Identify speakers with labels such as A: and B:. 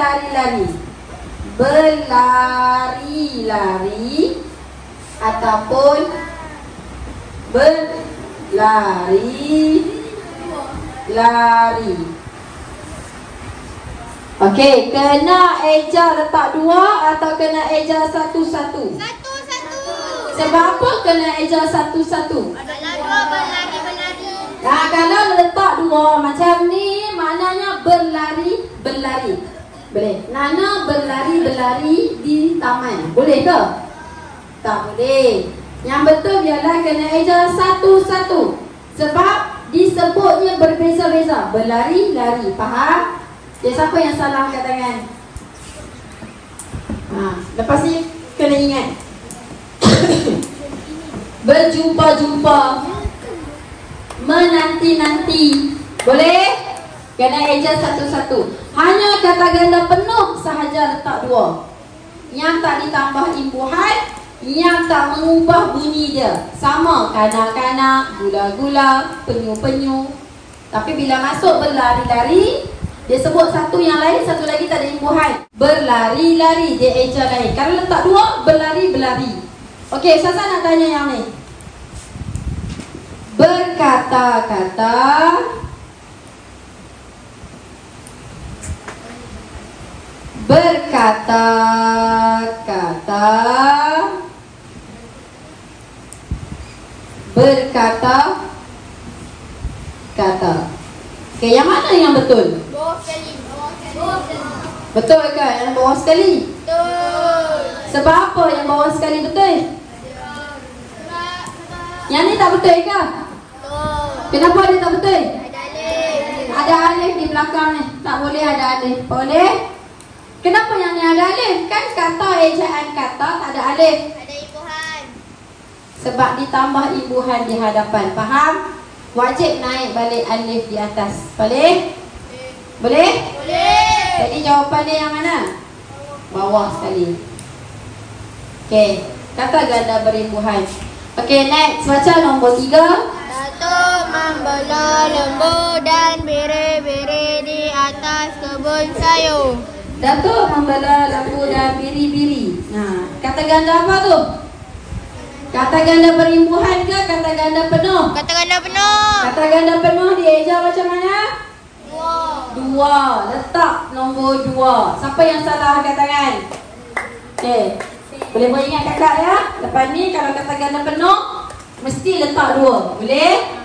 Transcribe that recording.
A: berlari-lari. Berlari-lari ataupun berlari-lari. Okey, kena eja letak dua atau kena eja satu-satu?
B: Satu-satu.
A: Sebab apa kena eja satu-satu?
B: Kalau dua berlari-berlari.
A: Nah, kalau letak dua macam ni, maknanya berlari-berlari. Boleh. Nana berlari-berlari di taman. Boleh ke? Tak boleh. Yang betul ialah kena eja satu-satu. Sebab disebutnya berbeza-beza. Berlari-lari. Faham? Jadi siapa yang salah angkat tangan? Lepas ni kena ingat. Berjumpa-jumpa. Menanti-nanti. Boleh? Kena eja satu-satu. Hanya kata ganda penuh sahaja letak dua. Yang tak ditambah imbuhan, yang tak mengubah bunyi dia. Sama, kanak-kanak, gula-gula, penyu-penyu. Tapi bila masuk berlari-lari, dia sebut satu yang lain, satu lagi tak ada imbuhan. Berlari-lari, dia eja lain. Kalau letak dua, berlari-berlari. Okey, Sasa nak tanya yang ni. Berkata-kata. Berkata-kata. Berkata-kata. Okey, yang mana yang betul?
B: Bawah sekali.
A: Betul ke yang bawah sekali?
B: Betul.
A: Sebab apa yang bawah sekali betul? Yang ni tak betul ke?
B: Betul.
A: Kenapa dia tak betul?
B: Ada alif.
A: Ada alif di belakang ni. Tak boleh ada alif. Boleh? Kenapa yang ni ada alif? Kan kata ejaan kata tak ada alif.
B: Ada imbuhan.
A: Sebab ditambah imbuhan di hadapan. Faham? Wajib naik balik alif di atas. Boleh? Boleh?
B: Boleh.
A: Jadi jawapan dia yang mana? Bawah sekali. Okey. Kata ganda berimbuhan. Okey, next. Baca nombor 3.
B: Datuk membela lembu dan biri-biri di atas kebun sayur.
A: Datuk membela lembu dan biri-biri. Nah, kata ganda apa tu? Kata ganda berimbuhan ke kata ganda penuh?
B: Kata ganda penuh.
A: Kata ganda penuh dieja macam mana?
B: Dua.
A: Letak nombor 2. Siapa yang salah angkat tangan? Okey. Boleh buat ingat kakak ya? Lepas ni kalau kata ganda penuh mesti letak 2. Boleh?